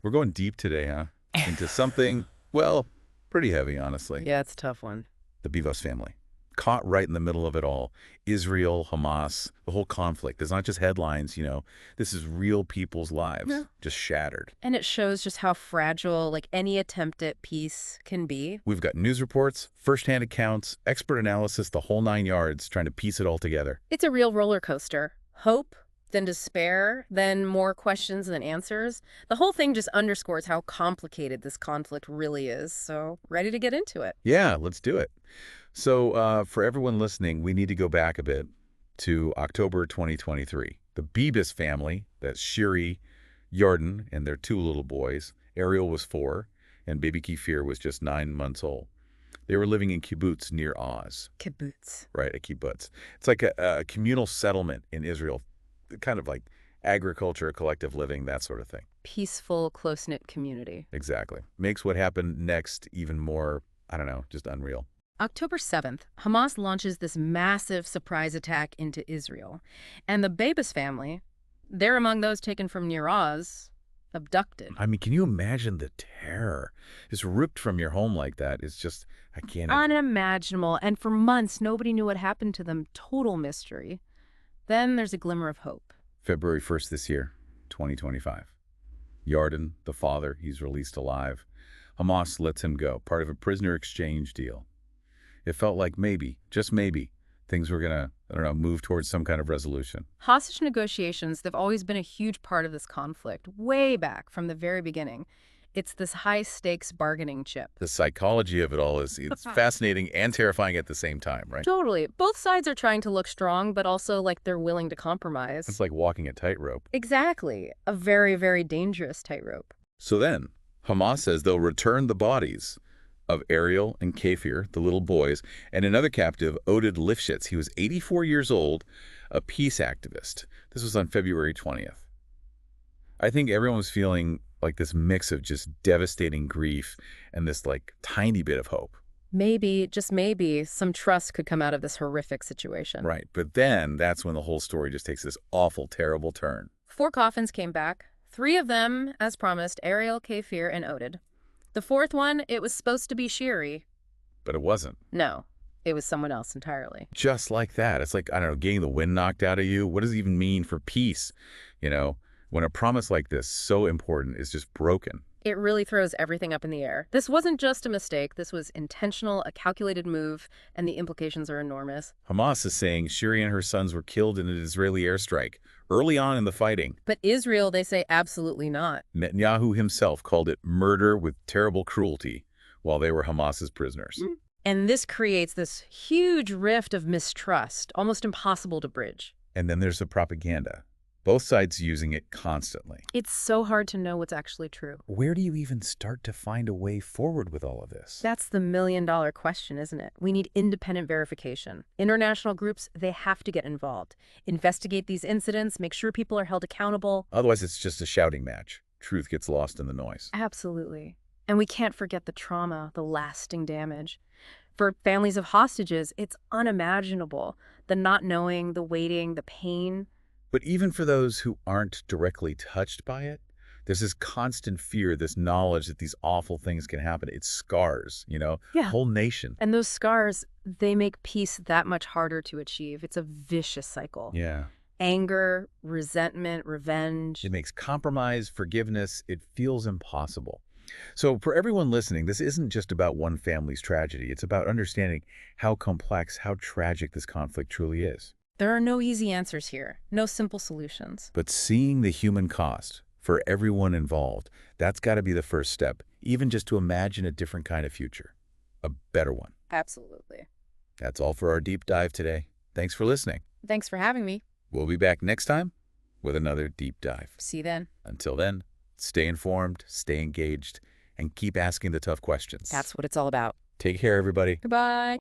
We're going deep today, huh? Into something, well, pretty heavy, honestly. Yeah, it's a tough one. The Bibas family. Caught right in the middle of it all. Israel, Hamas, the whole conflict. It's not just headlines. This is real people's lives, Yeah. just shattered. And it shows just how fragile, any attempt at peace can be. We've got news reports, firsthand accounts, expert analysis, the whole 9 yards, trying to piece it all together. It's a real roller coaster. Hope, then despair, then more questions than answers. The whole thing just underscores how complicated this conflict really is. So, ready to get into it. Yeah, let's do it. So for everyone listening, we need to go back a bit to October 2023. The Bibas family, that's Shiri, Yarden, and their 2 little boys. Ariel was 4, and baby Kefir was just 9 months old. They were living in kibbutz near Oz. Kibbutz. Right, a kibbutz. It's like a communal settlement in Israel, kind of like agriculture, collective living, that sort of thing. Peaceful, close-knit community. Exactly. Makes what happened next even more, I don't know, just unreal. October 7th, Hamas launches this massive surprise attack into Israel. And the Bibas family, they're among those taken from near Oz, abducted. I mean, can you imagine the terror? Just ripped from your home like that. It's just, I can't. Unimaginable. And for months, nobody knew what happened to them. Total mystery. Then there's a glimmer of hope. February 1st this year, 2025. Yarden, the father, he's released alive. Hamas lets him go, part of a prisoner exchange deal. It felt like maybe, just maybe, things were going to, I don't know, move towards some kind of resolution. Hostage negotiations, they've always been a huge part of this conflict, way back from the very beginning. It's this high-stakes bargaining chip. The psychology of it all it's fascinating and terrifying at the same time, right? Totally. Both sides are trying to look strong, but also like they're willing to compromise. It's like walking a tightrope. Exactly. A very, very dangerous tightrope. So then, Hamas says they'll return the bodies of Ariel and Kefir, the little boys, and another captive, Oded Lifshitz. He was 84 years old, a peace activist. This was on February 20th. I think everyone was feeling like this mix of just devastating grief and this tiny bit of hope. Maybe, just maybe, some trust could come out of this horrific situation. Right, but then that's when the whole story just takes this awful, terrible turn. 4 coffins came back. 3 of them, as promised, Ariel, Kefir, and Oded. The 4th one, it was supposed to be Shiri. But it wasn't. No, it was someone else entirely. Just like that. It's like, I don't know, getting the wind knocked out of you. What does it even mean for peace? When a promise like this, so important, is just broken. It really throws everything up in the air. This wasn't just a mistake. This was intentional, a calculated move, and the implications are enormous. Hamas is saying Shiri and her sons were killed in an Israeli airstrike early on in the fighting. But Israel, they say absolutely not. Netanyahu himself called it murder with terrible cruelty while they were Hamas's prisoners. And this creates this huge rift of mistrust, almost impossible to bridge. And then there's the propaganda. Both sides using it constantly. It's so hard to know what's actually true. Where do you even start to find a way forward with all of this? That's the million-dollar question, isn't it? We need independent verification. International groups, they have to get involved. Investigate these incidents, make sure people are held accountable. Otherwise, it's just a shouting match. Truth gets lost in the noise. Absolutely. And we can't forget the trauma, the lasting damage. For families of hostages, it's unimaginable. The not knowing, the waiting, the pain. But even for those who aren't directly touched by it, there's this constant fear, this knowledge that these awful things can happen. It scars, Yeah. whole nation. And those scars, they make peace that much harder to achieve. It's a vicious cycle. Yeah. Anger, resentment, revenge. It makes compromise, forgiveness, it feels impossible. So for everyone listening, this isn't just about one family's tragedy. It's about understanding how complex, how tragic this conflict truly is. There are no easy answers here, no simple solutions. But seeing the human cost for everyone involved, that's got to be the first step, even just to imagine a different kind of future, a better one. Absolutely. That's all for our deep dive today. Thanks for listening. Thanks for having me. We'll be back next time with another deep dive. See you then. Until then, stay informed, stay engaged, and keep asking the tough questions. That's what it's all about. Take care, everybody. Goodbye.